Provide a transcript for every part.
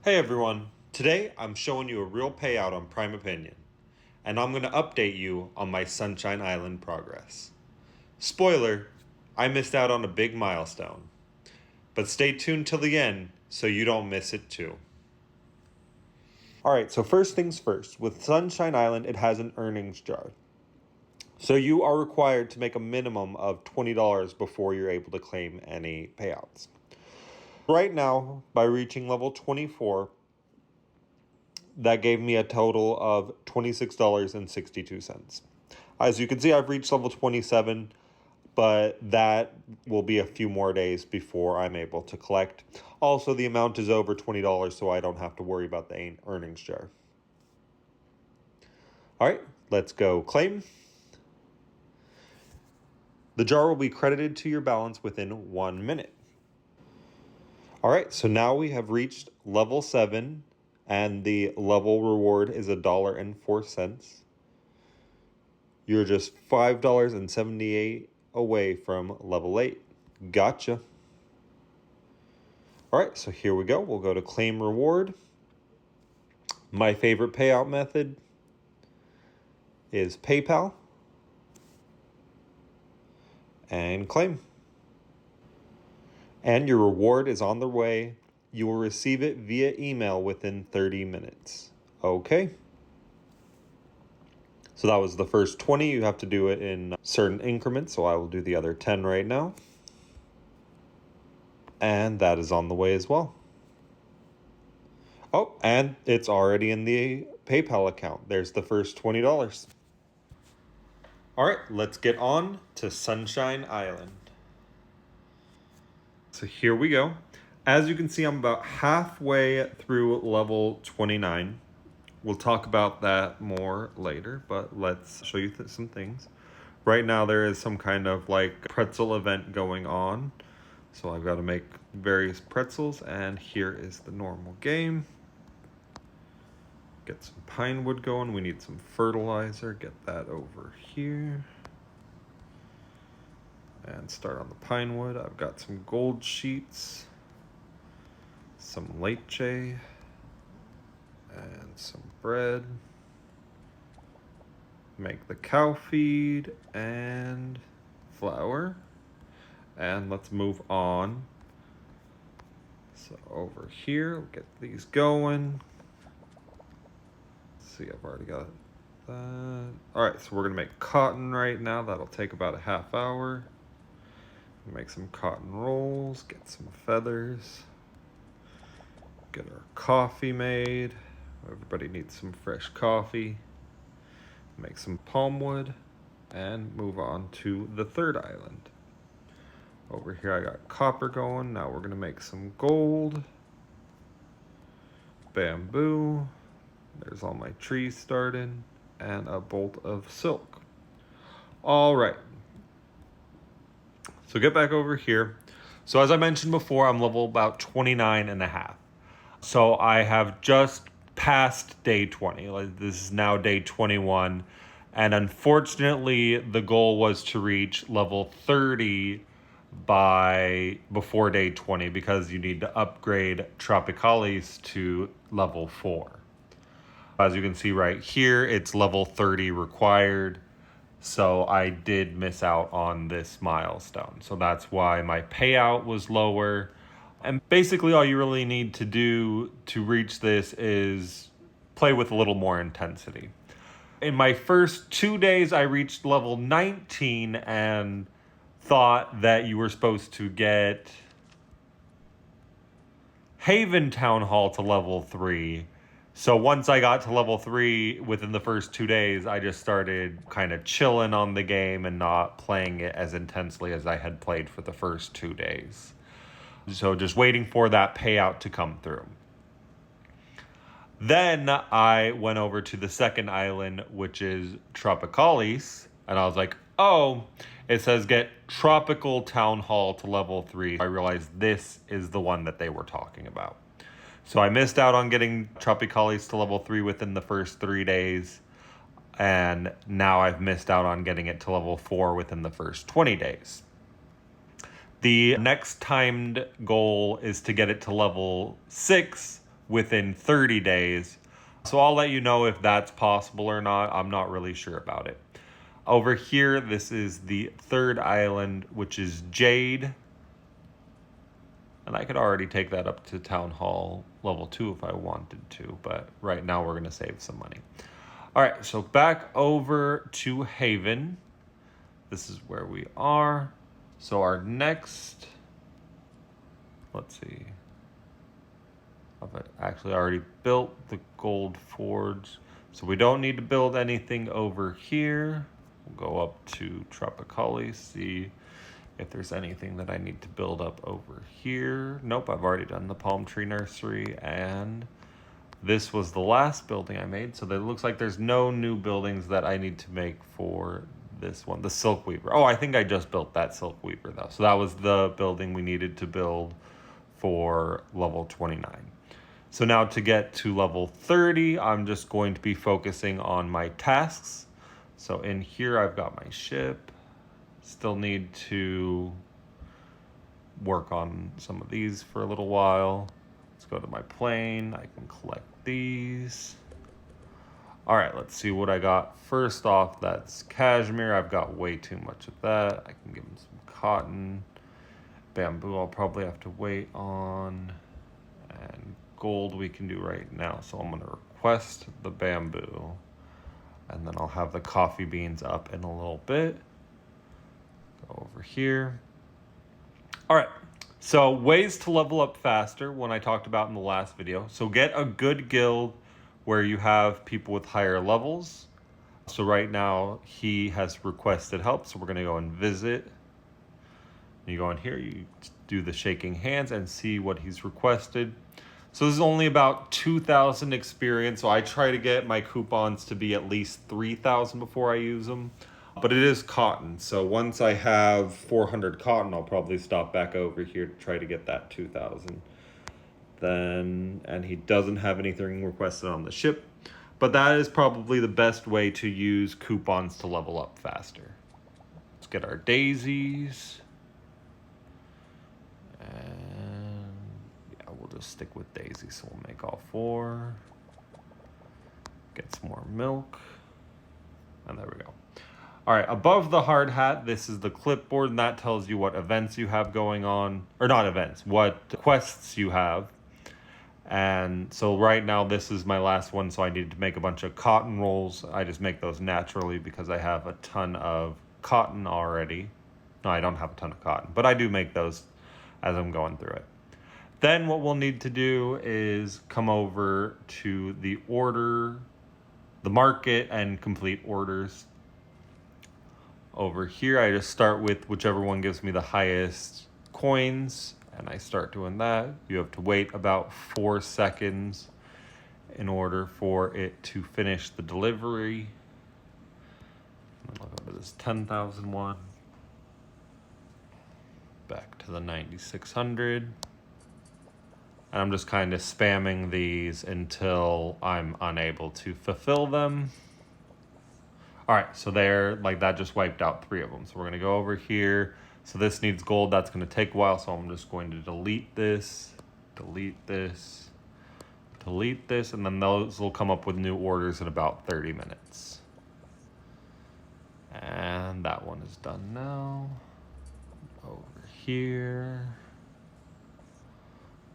Hey everyone, today I'm showing you a real payout on Prime Opinion, and I'm going to update you on my Sunshine Island progress. Spoiler, I missed out on a big milestone, but stay tuned till the end so you don't miss it too. Alright, so first things first, with Sunshine Island it has an earnings jar. So you are required to make a minimum of $20 before you're able to claim any payouts. Right now, by reaching level 24, that gave me a total of $26.62. As you can see, I've reached level 27, but that will be a few more days before I'm able to collect. Also, the amount is over $20, so I don't have to worry about the earnings jar. All right, let's go claim. The jar will be credited to your balance within 1 minute. All right, so now we have reached level 7, and the level reward is $1.04. You're just $5.78 away from level 8. Gotcha. All right, so here we go. We'll go to claim reward. My favorite payout method is PayPal. And claim. And your reward is on the way. You will receive it via email within 30 minutes. Okay. So that was the first 20. You have to do it in certain increments. So I will do the other 10 right now. And that is on the way as well. Oh, and it's already in the PayPal account. There's the first $20. All right, let's get on to Sunshine Island. So here we go. As you can see, I'm about halfway through level 29. We'll talk about that more later, but let's show you some things. Right now, there is some kind of like pretzel event going on. So I've got to make various pretzels, and here is the normal game. Get some pine wood going. We need some fertilizer. Get that over here. And start on the pine wood. I've got some gold sheets, some leche, and some bread. Make the cow feed and flour. And let's move on. So over here, we'll get these going. Let's see, I've already got that. All right, so we're gonna make cotton right now. That'll take about a half hour. Make some cotton rolls, get some feathers, get our coffee made. Everybody needs some fresh coffee. Make some palm wood and move on to the third island. Over here I got copper going. Now we're gonna make some gold, bamboo. There's all my trees started, and a bolt of silk. All right. So get back over here. So as I mentioned before, I'm level about 29 and a half. So I have just passed day 20. Like, this is now day 21. And unfortunately, the goal was to reach level 30 before day 20 because you need to upgrade Tropicalis to level 4. As you can see right here, it's level 30 required. So I did miss out on this milestone. So that's why my payout was lower. And basically all you really need to do to reach this is play with a little more intensity. In my first 2 days, I reached level 19 and thought that you were supposed to get Haven Town Hall to level 3. So once I got to level 3 within the first 2 days, I just started kind of chilling on the game and not playing it as intensely as I had played for the first 2 days. So just waiting for that payout to come through. Then I went over to the second island, which is Tropicalis, and I was like, oh, it says get Tropical Town Hall to level 3. I realized this is the one that they were talking about. So I missed out on getting Tropicalis to level 3 within the first 3 days. And now I've missed out on getting it to level 4 within the first 20 days. The next timed goal is to get it to level 6 within 30 days. So I'll let you know if that's possible or not. I'm not really sure about it. Over here, this is the third island, which is Jade. And I could already take that up to Town Hall level 2 if I wanted to, but right now we're going to save some money. All right, so back over to Haven. This is where we are. So our next, let's see. I've actually already built the gold forge. So we don't need to build anything over here. We'll go up to Tropic, see if there's anything that I need to build up over here. Nope, I've already done the palm tree nursery, and this was the last building I made. So it looks like there's no new buildings that I need to make for this one, the Silk Weaver. Oh, I think I just built that Silk Weaver though. So that was the building we needed to build for level 29. So now to get to level 30, I'm just going to be focusing on my tasks. So in here, I've got my ship. Still need to work on some of these for a little while. Let's go to my plane. I can collect these. All right, let's see what I got. First off, that's cashmere. I've got way too much of that. I can give him some cotton. Bamboo, I'll probably have to wait on. And gold we can do right now. So I'm gonna request the bamboo. And then I'll have the coffee beans up in a little bit. Go over here. All right, so ways to level up faster when I talked about in the last video. So get a good guild where you have people with higher levels. So right now he has requested help. So we're gonna go and visit. You go in here, you do the shaking hands and see what he's requested. So this is only about 2,000 experience. So I try to get my coupons to be at least 3,000 before I use them. But it is cotton. So once I have 400 cotton, I'll probably stop back over here to try to get that 2,000. Then, and he doesn't have anything requested on the ship. But that is probably the best way to use coupons to level up faster. Let's get our daisies. And yeah, we'll just stick with daisy. So we'll make all 4. Get some more milk. And there we go. All right, above the hard hat, this is the clipboard, and that tells you what events you have going on. Or not events, what quests you have. And so right now, this is my last one, so I needed to make a bunch of cotton rolls. I just make those naturally because I have a ton of cotton already. No, I don't have a ton of cotton, but I do make those as I'm going through it. Then what we'll need to do is come over to the order, the market, and complete orders. Over here, I just start with whichever one gives me the highest coins, and I start doing that. You have to wait about 4 seconds in order for it to finish the delivery. I'll go to this 10,000 one. Back to the 9,600. And I'm just kind of spamming these until I'm unable to fulfill them. All right, so there, like that just wiped out 3 of them. So we're gonna go over here. So this needs gold, that's gonna take a while. So I'm just going to delete this, delete this, delete this, and then those will come up with new orders in about 30 minutes. And that one is done now. Over here.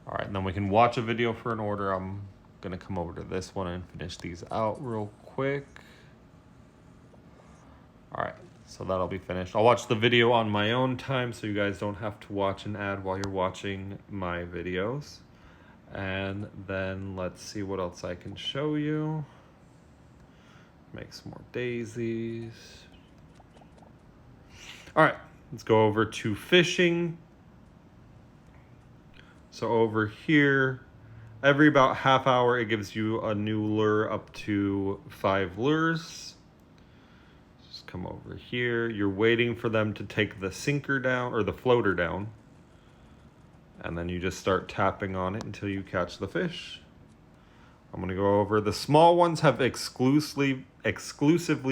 All right, and then we can watch a video for an order. I'm gonna come over to this one and finish these out real quick. All right, so that'll be finished. I'll watch the video on my own time so you guys don't have to watch an ad while you're watching my videos. And then let's see what else I can show you. Make some more daisies. All right, let's go over to fishing. So over here, every about half hour, it gives you a new lure up to 5 lures. Just come over here. You're waiting for them to take the sinker down or the floater down. And then you just start tapping on it until you catch the fish. I'm gonna go over, the small ones have exclusively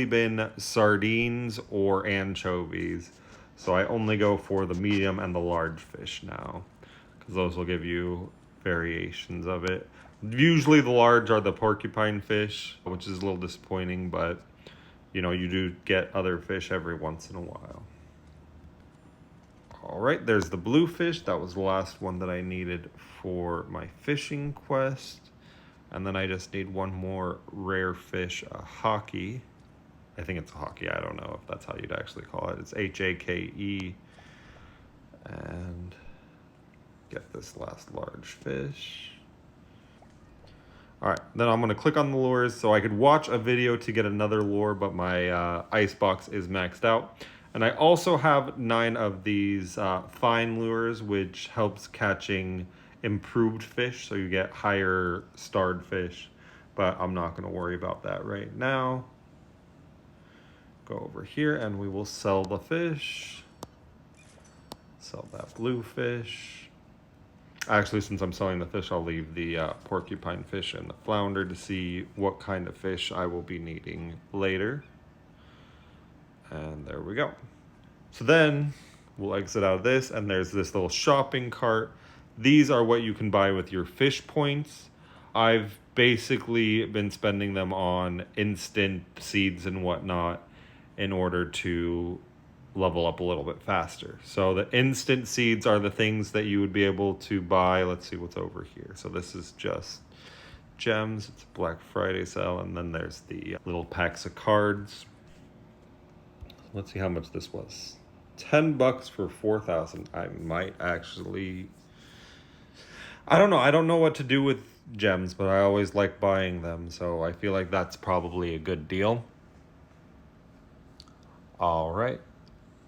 been sardines or anchovies. So I only go for the medium and the large fish now, because those will give you variations of it. Usually the large are the porcupine fish, which is a little disappointing, but you know, you do get other fish every once in a while. All right, there's the bluefish. That was the last one that I needed for my fishing quest. And then I just need one more rare fish, a hockey. I think it's a hockey. I don't know if that's how you'd actually call it. It's H-A-K-E. And get this last large fish. All right, then I'm gonna click on the lures. So I could watch a video to get another lure, but my ice box is maxed out. And I also have 9 of these fine lures, which helps catching improved fish. So you get higher starred fish, but I'm not gonna worry about that right now. Go over here and we will sell the fish. Sell that blue fish. Actually, since I'm selling the fish, I'll leave the porcupine fish and the flounder to see what kind of fish I will be needing later. And there we go. So then we'll exit out of this, and there's this little shopping cart. These are what you can buy with your fish points. I've basically been spending them on instant seeds and whatnot in order to level up a little bit faster. So the instant seeds are the things that you would be able to buy. Let's see what's over here. So this is just gems. It's a Black Friday sale, and then there's the little packs of cards. Let's see how much this was. $10 for 4,000. I might actually, I don't know. I don't know what to do with gems, but I always like buying them. So I feel like that's probably a good deal. All right,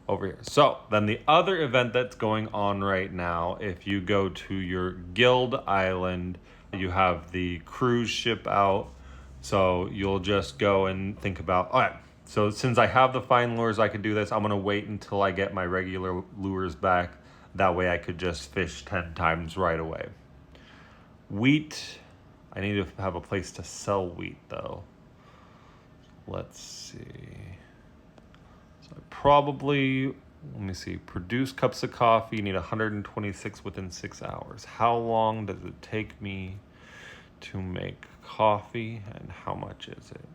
over here. So then the other event that's going on right now, if you go to your guild island, you have the cruise ship out. So you'll just go and think about, all right, so since I have the fine lures, I could do this. I'm gonna wait until I get my regular lures back. That way I could just fish 10 times right away. Wheat, I need to have a place to sell wheat though. Let's see. So I probably, let me see, produce cups of coffee, you need 126 within 6 hours. How long does it take me to make coffee and how much is it?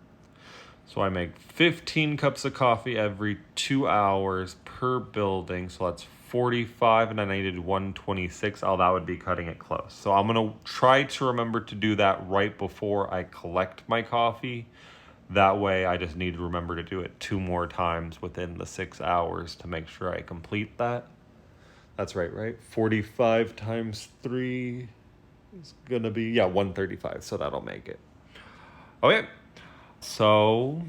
So I make 15 cups of coffee every 2 hours per building. So that's 45 and I needed 126. Oh, that would be cutting it close. So I'm gonna try to remember to do that right before I collect my coffee. That way I just need to remember to do it 2 more times within the 6 hours to make sure I complete that. That's right? 45 times 3 is gonna be, 135. So that'll make it. Okay. So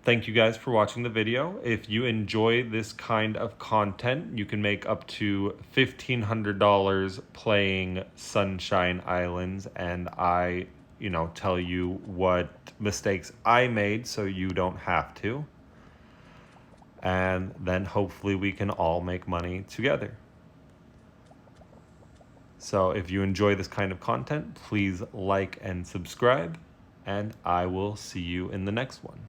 thank you guys for watching the video. If you enjoy this kind of content, you can make up to $1,500 playing Sunshine Islands, and I, tell you what mistakes I made so you don't have to. And then hopefully we can all make money together. So if you enjoy this kind of content, please like and subscribe. And I will see you in the next one.